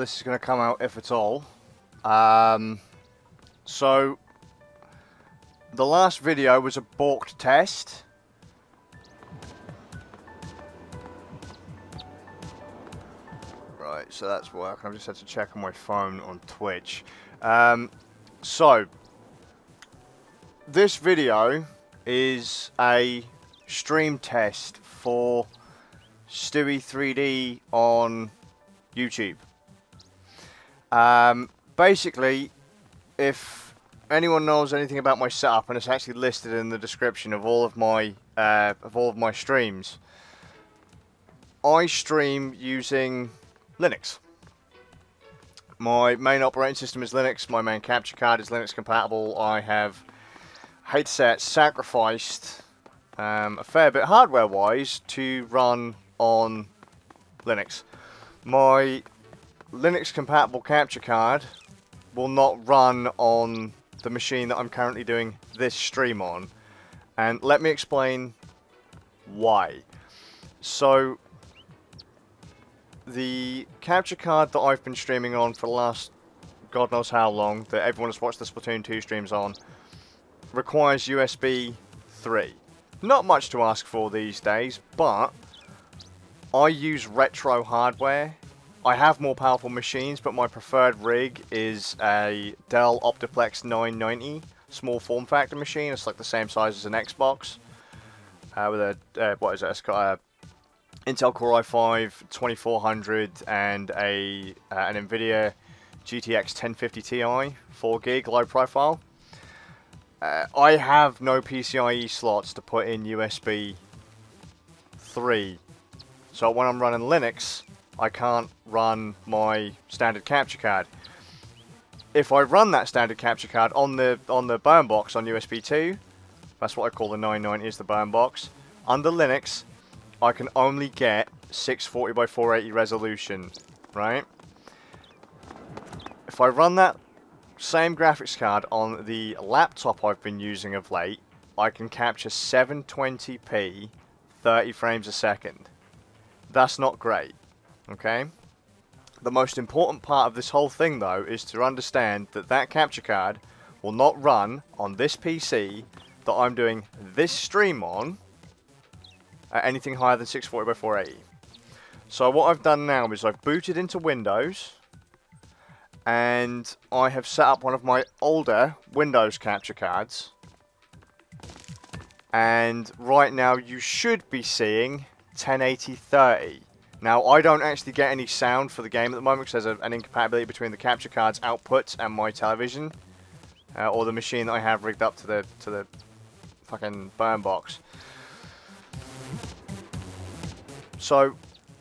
this is going to come out, if at all. So, the last video was a balked test. Right, so that's working. I've just had to check on my phone on Twitch. So, this video is a stream test for Sk4Vs on YouTube. Basically, if anyone knows anything about my setup, and it's actually listed in the description of all of my streams, I stream using Linux. My main operating system is Linux. My main capture card is Linux compatible. I have, I hate to say it, sacrificed a fair bit hardware-wise to run on Linux. My Linux compatible capture card will not run on the machine that I'm currently doing this stream on, and let me explain why. So, the capture card that I've been streaming on for the last God knows how long, that everyone has watched the Splatoon 2 streams on, requires USB 3. Not much to ask for these days, but I use retro hardware. I have more powerful machines, but my preferred rig is a Dell Optiplex 990 small form factor machine. It's like the same size as an Xbox, with a what is it? Intel Core i5 2400 and an NVIDIA GTX 1050 Ti 4 gig low profile. I have no PCIe slots to put in USB 3, so when I'm running Linux, I can't run my standard capture card. If I run that standard capture card on the burn box on USB 2, that's what I call the 990, is the burn box. Under Linux, I can only get 640 by 480 resolution, right? If I run that same graphics card on the laptop I've been using of late, I can capture 720p 30 frames a second. That's not great, okay? The most important part of this whole thing, though, is to understand that that capture card will not run on this PC that I'm doing this stream on at anything higher than 640 by 480. So what I've done now is I've booted into Windows, and I have set up one of my older Windows capture cards, and right now you should be seeing 1080-30. Now, I don't actually get any sound for the game at the moment because there's an incompatibility between the capture card's outputs and my television, or the machine that I have rigged up to the fucking burn box. So,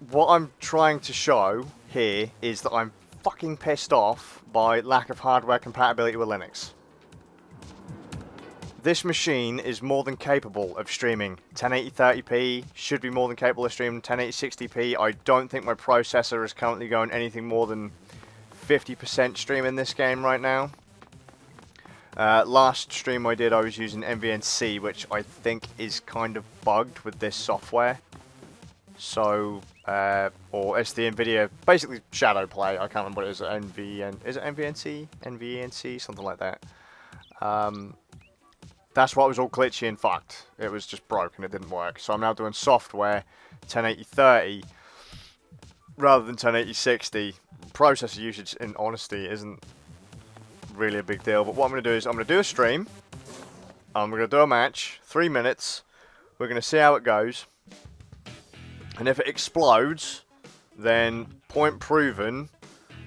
what I'm trying to show here is that I'm fucking pissed off by lack of hardware compatibility with Linux. This machine is more than capable of streaming 1080-30p, should be more than capable of streaming 1080-60p. I don't think my processor is currently going anything more than 50% stream in this game right now. Last stream I did, I was using NVNC, which I think is kind of bugged with this software. So, or it's the NVIDIA, basically Shadow Play, I can't remember what it is, is it NVNC? NVNC, something like that. That's why it was all glitchy and fucked. It was just broken, it didn't work. So I'm now doing software 1080-30 rather than 1080-60. Processor usage, in honesty, isn't really a big deal. But what I'm going to do is I'm going to do a stream. I'm going to do a match, 3 minutes. We're going to see how it goes. And if it explodes, then point proven,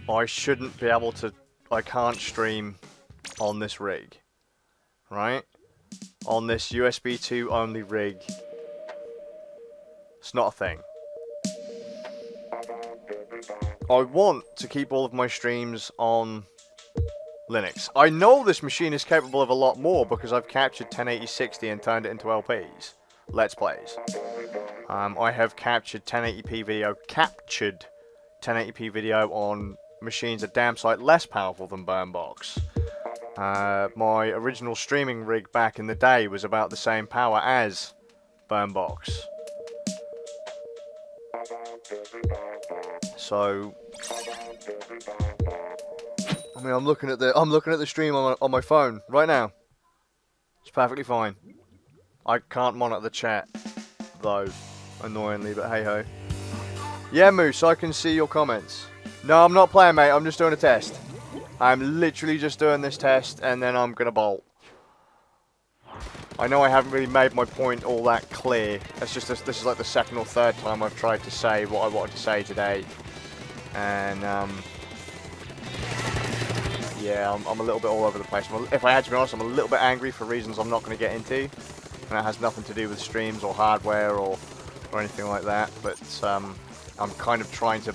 I shouldn't be able to, I can't stream on this rig, right? On this USB 2 only rig. It's not a thing. I want to keep all of my streams on Linux. I know this machine is capable of a lot more because I've captured 1080-60 and turned it into LPs. Let's Plays. I have captured 1080p video, on machines a damn sight less powerful than Burnbox. My original streaming rig back in the day was about the same power as Burnbox. So, I mean, I'm looking at the stream on my phone right now. It's perfectly fine. I can't monitor the chat though, annoyingly, but hey ho. Yeah, Moose, I can see your comments. No, I'm not playing, mate. I'm just doing a test. I'm literally just doing this test, and then I'm gonna bolt. I know I haven't really made my point all that clear. It's just this is like the second or third time I've tried to say what I wanted to say today, and yeah, I'm a little bit all over the place. If I had to be honest, I'm a little bit angry for reasons I'm not going to get into, and that has nothing to do with streams or hardware or anything like that. But I'm kind of trying to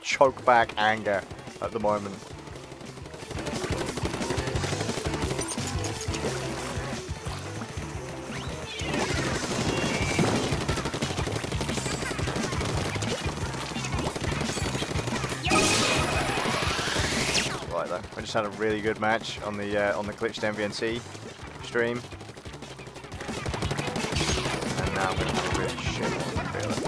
choke back anger at the moment. Right though, I just had a really good match on the glitched MVNC stream, and now I'm going to have a really shit one. Feel it.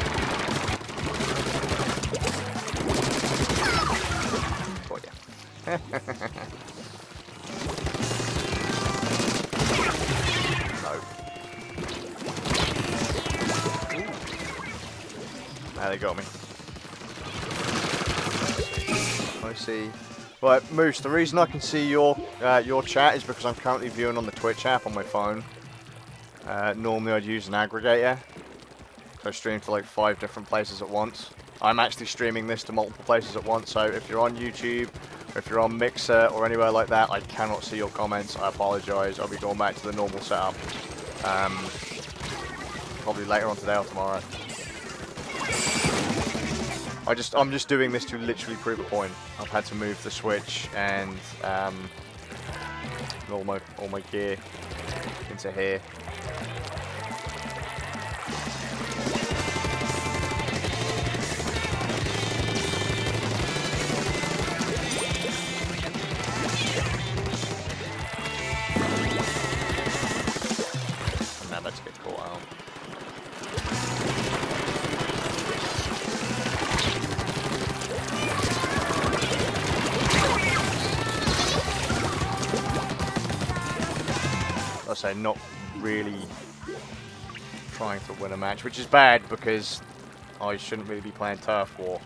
No. Now they got me. I see. Right, Moose, the reason I can see your chat is because I'm currently viewing on the Twitch app on my phone. Normally I'd use an aggregator. So I stream to like 5 different places at once. I'm actually streaming this to multiple places at once, so if you're on YouTube, or if you're on Mixer, or anywhere like that, I cannot see your comments. I apologise. I'll be going back to the normal setup. Probably later on today or tomorrow. I'm just doing this to literally prove a point. I've had to move the Switch and all my gear into here. And now let's get caught out. I say not really trying to win a match, which is bad because I shouldn't really be playing Turf War.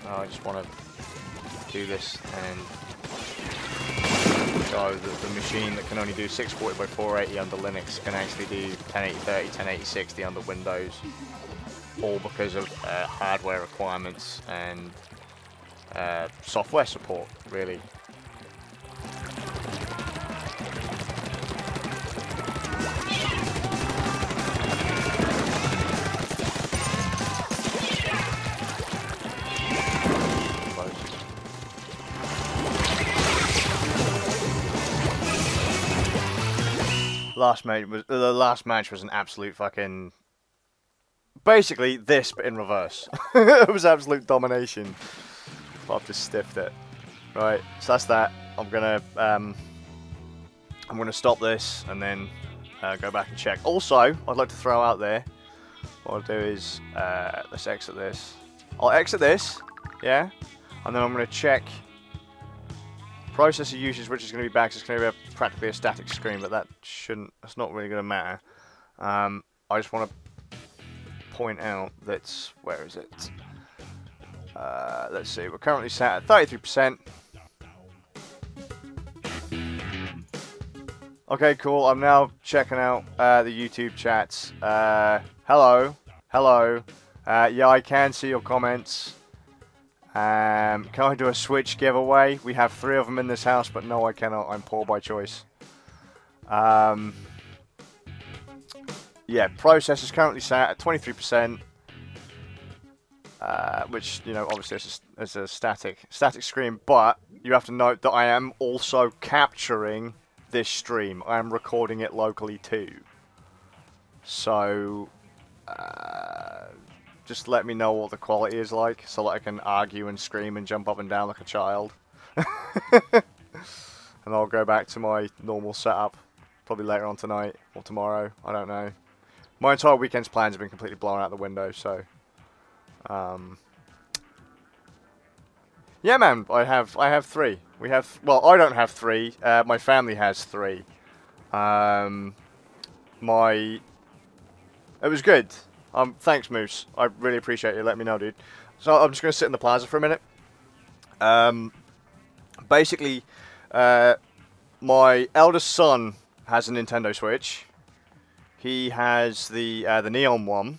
I just want to do this and show that the machine that can only do 640 by 480 under Linux can actually do 1080-30, 1080-60 under Windows, all because of hardware requirements and software support, really. The last match was an absolute fucking, basically this but in reverse. It was absolute domination. I've just stiffed it. Right, so that's that. I'm gonna stop this and then go back and check. Also, I'd like to throw out there, what I'll do is let's exit this. I'll exit this, yeah, and then I'm gonna check processor usage, which is going to be back. So it's going to be practically a static screen, but that's not really going to matter. I just want to point out that, where is it? Let's see, we're currently sat at 33%. Okay, cool. I'm now checking out the YouTube chats. Hello. Yeah, I can see your comments. Can I do a Switch giveaway? We have 3 of them in this house, but no, I cannot. I'm poor by choice. Yeah, processor's currently sat at 23%, which, you know, obviously is a static screen, but you have to note that I am also capturing this stream. I am recording it locally too. So, just let me know what the quality is like, so that I can argue and scream and jump up and down like a child. And I'll go back to my normal setup, probably later on tonight or tomorrow, I don't know. My entire weekend's plans have been completely blown out the window, so... Yeah, man, I have 3. We have, well, I don't have 3. My family has 3. It was good. Thanks, Moose. I really appreciate you letting me know, dude. So I'm just gonna sit in the plaza for a minute. Basically, my eldest son has a Nintendo Switch. He has the neon one,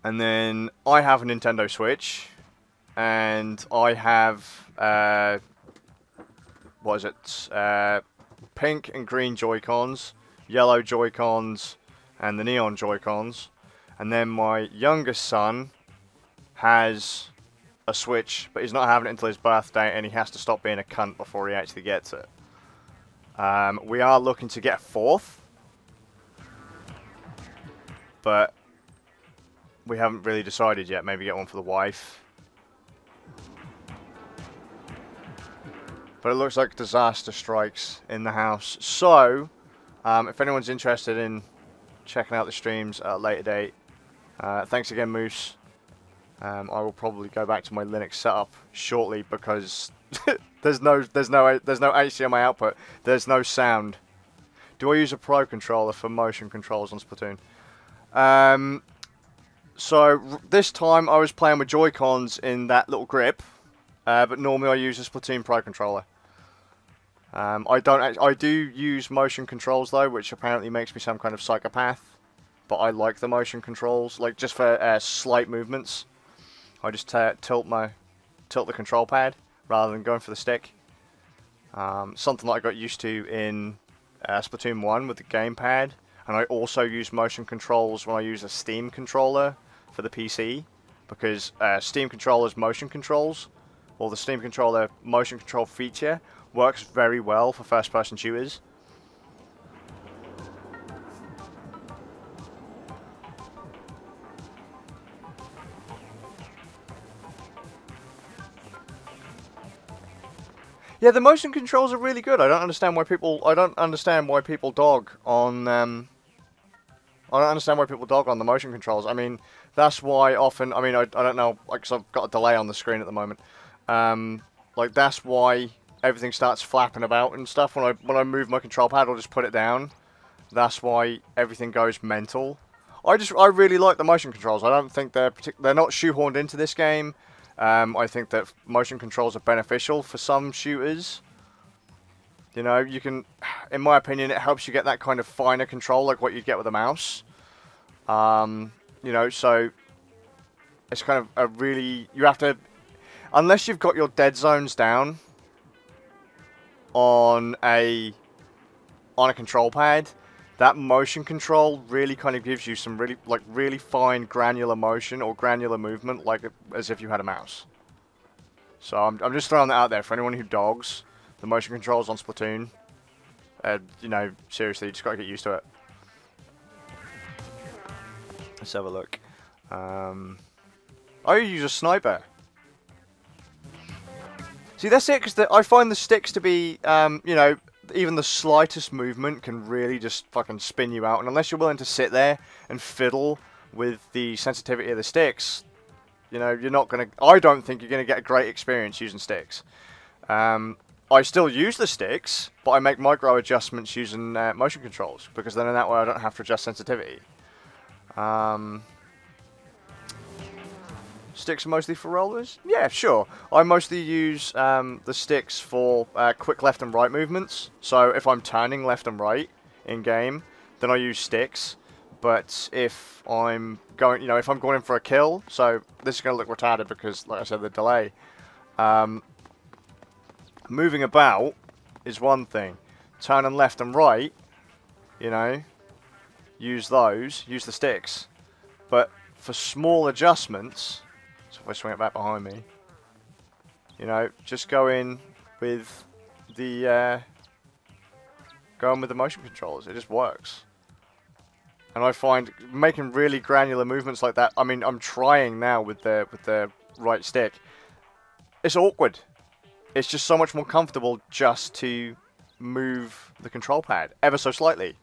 and then I have a Nintendo Switch, and I have what is it? Pink and green Joy-Cons, yellow Joy-Cons, and the neon Joy-Cons. And then my youngest son has a Switch, but he's not having it until his birthday, and he has to stop being a cunt before he actually gets it. We are looking to get a 4th, but we haven't really decided yet. Maybe get one for the wife. But it looks like disaster strikes in the house. So, if anyone's interested in checking out the streams at a later date, thanks again, Moose. I will probably go back to my Linux setup shortly because there's no HDMI output. There's no sound. Do I use a Pro controller for motion controls on Splatoon? So this time I was playing with Joy-Cons in that little grip, but normally I use a Splatoon Pro controller. I do use motion controls though, which apparently makes me some kind of psychopath. But I like the motion controls, like just for slight movements. I just tilt the control pad rather than going for the stick. Something that I got used to in Splatoon 1 with the gamepad, and I also use motion controls when I use a Steam controller for the PC, because Steam controllers motion controls, or the Steam controller motion control feature, works very well for first-person shooters. Yeah, the motion controls are really good. I don't understand why people dog on I don't understand why people dog on the motion controls. I mean, that's why often, I mean, I don't know, like, 'cause I've got a delay on the screen at the moment. Like, that's why everything starts flapping about and stuff. When I move my control pad, I'll just put it down. That's why everything goes mental. I really like the motion controls. I don't think they're not shoehorned into this game. I think that motion controls are beneficial for some shooters. You know, you can, in my opinion, it helps you get that kind of finer control like what you'd get with a mouse. You know, so it's kind of a really, you have to, unless you've got your dead zones down on a control pad, that motion control really kind of gives you some really fine granular motion or granular movement, like as if you had a mouse. So I'm just throwing that out there for anyone who dogs the motion controls on Splatoon. You know, seriously, you just gotta get used to it. Let's have a look. I use a sniper. See, that's it, because I find the sticks to be, you know, even the slightest movement can really just fucking spin you out. And unless you're willing to sit there and fiddle with the sensitivity of the sticks, you know, you're not going to... I don't think you're going to get a great experience using sticks. I still use the sticks, but I make micro adjustments using motion controls, because then in that way I don't have to adjust sensitivity. Sticks are mostly for rollers? Yeah, sure. I mostly use the sticks for quick left and right movements. So if I'm turning left and right in game, then I use sticks. But if I'm going, you know, if I'm going in for a kill, so this is going to look retarded because, like I said, the delay. Moving about is one thing. Turning left and right, you know, use the sticks. But for small adjustments... So if I swing it back behind me, you know, just go in with the motion controls. It just works. And I find making really granular movements like that. I mean, I'm trying now with the right stick. It's awkward. It's just so much more comfortable just to move the control pad ever so slightly.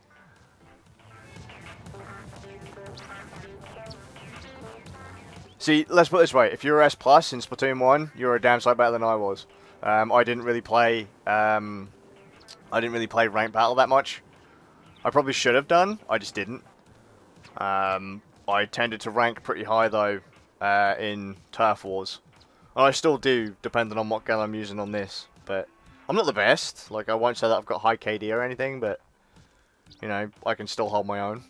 See, let's put it this way: if you're S plus in Splatoon 1, you're a damn sight better than I was. I didn't really play. I didn't really play ranked battle that much. I probably should have done. I just didn't. I tended to rank pretty high though in Turf Wars, and I still do, depending on what gun I'm using on this. But I'm not the best. Like, I won't say that I've got high KD or anything, but you know, I can still hold my own.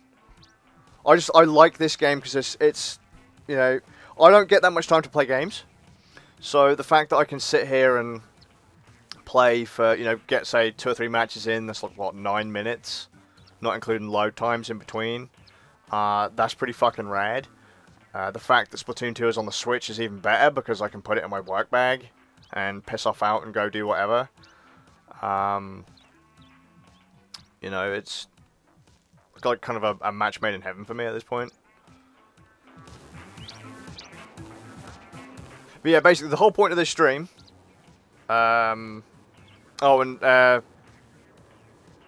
I like this game because it's you know, I don't get that much time to play games, so the fact that I can sit here and play for, you know, get say 2 or 3 matches in, that's like what, 9 minutes, not including load times in between. That's pretty fucking rad. The fact that Splatoon 2 is on the Switch is even better because I can put it in my work bag and piss off out and go do whatever. You know, it's like kind of a match made in heaven for me at this point. But yeah, basically the whole point of this stream. Oh, and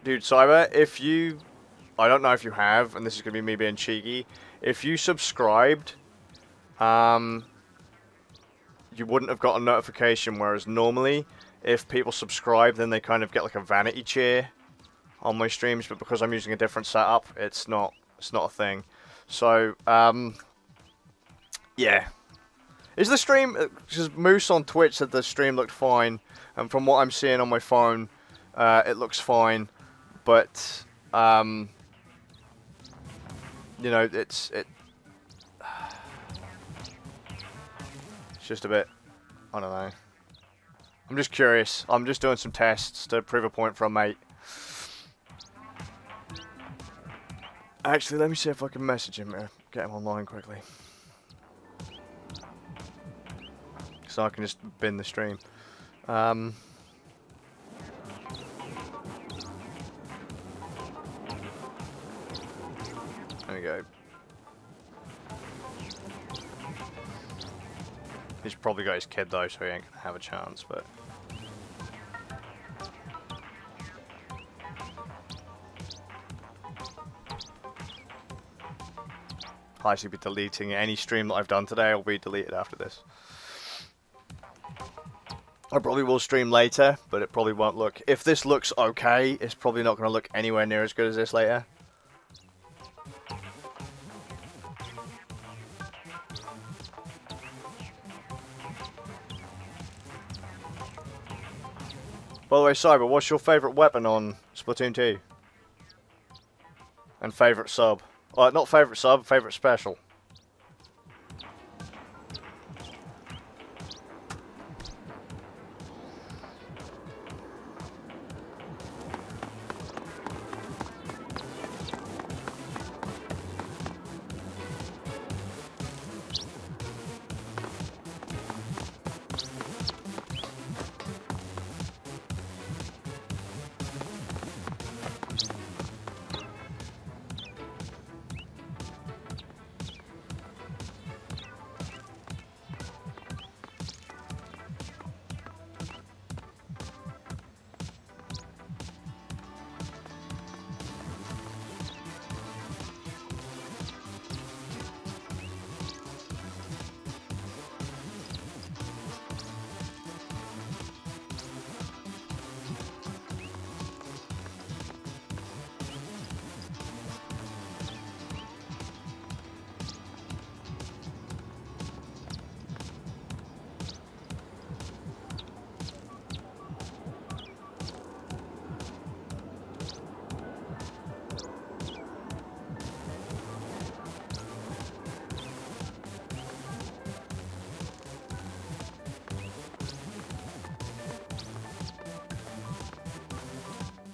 dude, Cyber, if you, I don't know if you have, and this is gonna be me being cheeky. If you subscribed, you wouldn't have got a notification. Whereas normally, if people subscribe, then they kind of get like a vanity cheer on my streams. But because I'm using a different setup, it's not a thing. So yeah. Is the stream, because Moose on Twitch said the stream looked fine, and from what I'm seeing on my phone, it looks fine, but, you know, it's just a bit, I don't know. I'm just curious. I'm just doing some tests to prove a point for a mate. Actually, let me see if I can message him, get him online quickly. So I can just bin the stream. There we go. He's probably got his kid though, so he ain't gonna have a chance, but... I'll actually be deleting any stream that I've done today. Will be deleted after this. I probably will stream later, but it probably won't look... If this looks okay, it's probably not going to look anywhere near as good as this later. By the way, Cyber, what's your favourite weapon on Splatoon 2? And favourite sub? Not favourite sub, favourite special.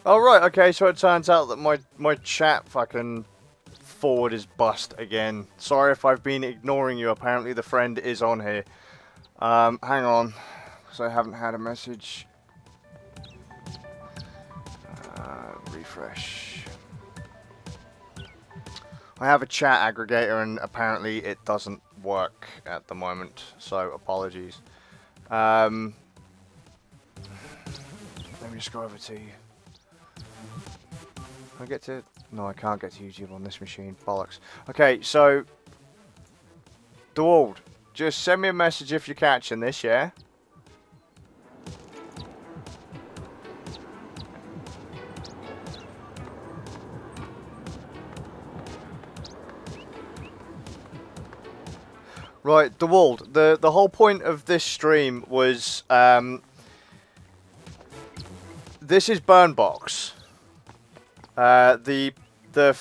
Oh right, okay, so it turns out that my chat fucking forward is bust again. Sorry if I've been ignoring you, apparently the friend is on here. Hang on, because I haven't had a message. Refresh. I have a chat aggregator and apparently it doesn't work at the moment, so apologies. Let me just go over to you. Can I get to... No, I can't get to YouTube on this machine. Bollocks. Okay, so... DeWald, just send me a message if you're catching this, yeah? Right, DeWald, the whole point of this stream was, this is Burnbox. The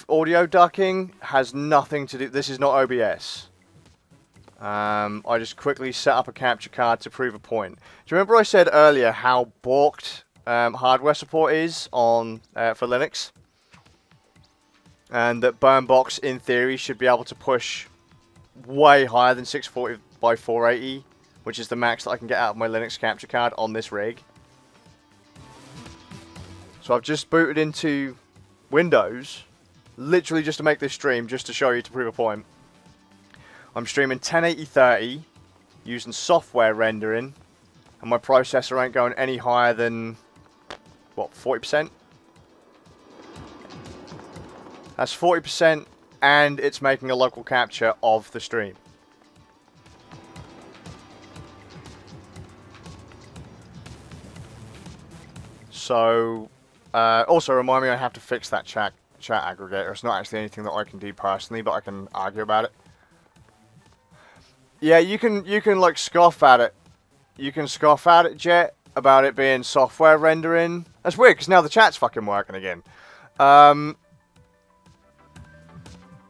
audio ducking has nothing to do, this is not OBS. I just quickly set up a capture card to prove a point. Do you remember I said earlier how balked hardware support is on for Linux? And that Burnbox, in theory, should be able to push way higher than 640 by 480, which is the max that I can get out of my Linux capture card on this rig. So I've just booted into Windows, literally just to make this stream, just to show you, to prove a point. I'm streaming 1080-30 using software rendering, and my processor ain't going any higher than, what, 40%? That's 40%, and it's making a local capture of the stream. So, also remind me I have to fix that chat aggregator. It's not actually anything that I can do personally, but I can argue about it. Yeah, you can like scoff at it. You can scoff at it, Jet, about it being software rendering. That's weird, because now the chat's fucking working again.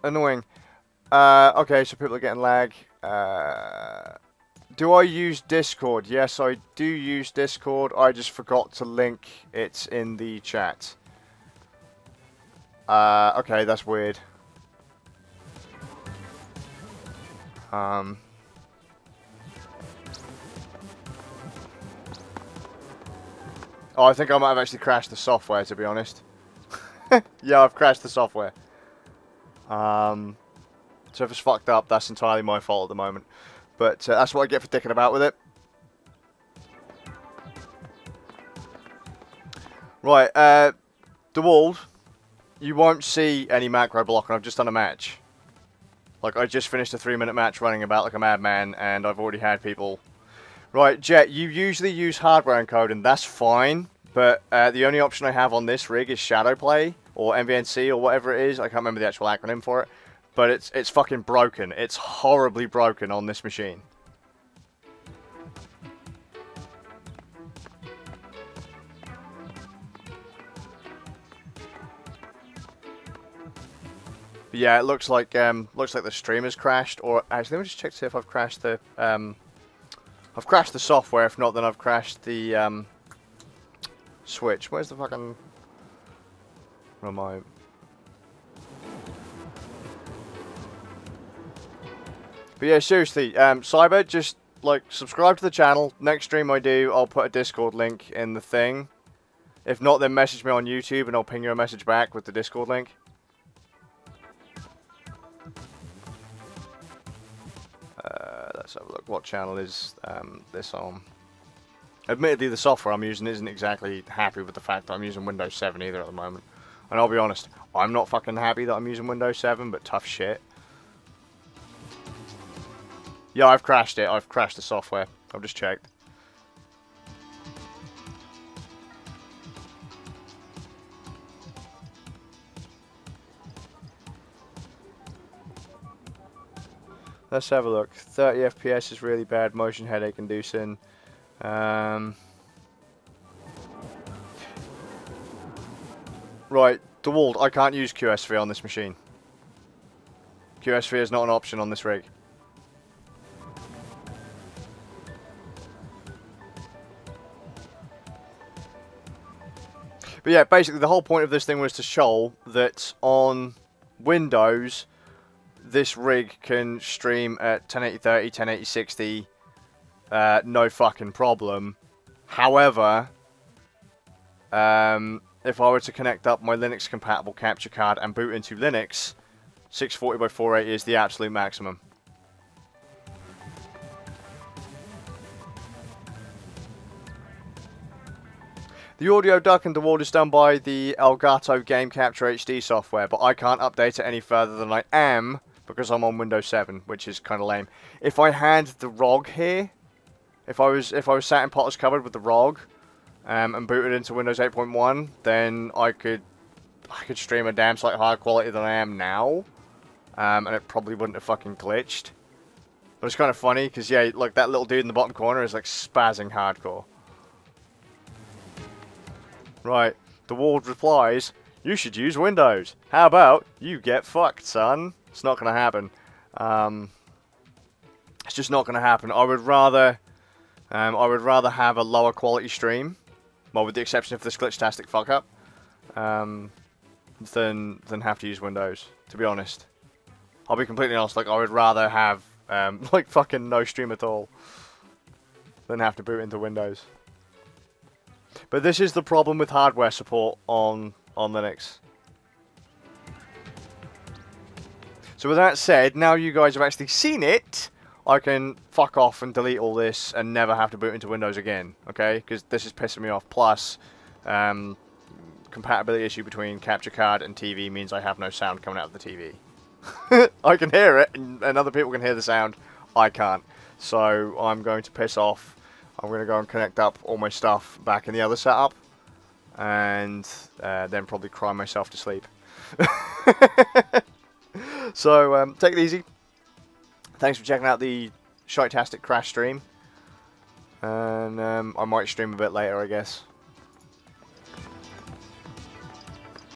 Annoying. Okay, so people are getting lag. Do I use Discord? Yes, I do use Discord. I just forgot to link it in the chat. Okay, that's weird. Oh, I think I might have actually crashed the software, to be honest. Yeah, I've crashed the software. So if it's fucked up, that's entirely my fault at the moment. But that's what I get for dicking about with it. Right, DeWald, you won't see any macro blocking. I've just done a match. Like, I just finished a 3-minute match running about like a madman, and I've already had people... Right, Jet, you usually use hardware encoding. That's fine, but the only option I have on this rig is Shadowplay, or MVNC, or whatever it is. I can't remember the actual acronym for it. But it's fucking broken. It's horribly broken on this machine. But yeah, it looks like the stream has crashed. Or actually, let me just check to see if I've crashed the I've crashed the software. If not, then I've crashed the switch. Where's the fucking remote? But yeah, seriously, Cyber, just like subscribe to the channel. Next stream I do, I'll put a Discord link in the thing. If not, then message me on YouTube and I'll ping you a message back with the Discord link. Let's have a look. What channel is this on? Admittedly, the software I'm using isn't exactly happy with the fact that I'm using Windows 7 either at the moment. And I'll be honest, I'm not fucking happy that I'm using Windows 7, but tough shit. Yeah, I've crashed it. I've crashed the software. I've just checked. Let's have a look. 30 FPS is really bad. Motion headache inducing. Right, DeWald, I can't use QSV on this machine. QSV is not an option on this rig. But yeah, basically the whole point of this thing was to show that on Windows, this rig can stream at 1080-30, 1080-60, no fucking problem. However, if I were to connect up my Linux compatible capture card and boot into Linux, 640 by 480 is the absolute maximum. The audio duck and DeWald is done by the Elgato Game Capture HD software, but I can't update it any further than I am because I'm on Windows 7, which is kind of lame. If I had the ROG here, if I was sat in Potter's Cupboard with the ROG, and booted into Windows 8.1, then I could stream a damn sight higher quality than I am now, and it probably wouldn't have fucking glitched. But it's kind of funny because yeah, like that little dude in the bottom corner is like spazzing hardcore. Right, the ward replies, "You should use Windows. How about you get fucked, son?" It's not gonna happen. It's just not gonna happen. I would rather have a lower quality stream, well, with the exception of this glitch-tastic fuck up, than have to use Windows. To be honest, I'll be completely honest. Like, I would rather have like fucking no stream at all than have to boot into Windows. But this is the problem with hardware support on Linux. So with that said, now you guys have actually seen it, I can fuck off and delete all this and never have to boot into Windows again, okay? Because this is pissing me off. Plus, compatibility issue between capture card and TV means I have no sound coming out of the TV. I can hear it, and other people can hear the sound. I can't. So I'm going to piss off. I'm going to go and connect up all my stuff back in the other setup, and then probably cry myself to sleep. So take it easy. Thanks for checking out the Shite-tastic Crash stream, and I might stream a bit later, I guess.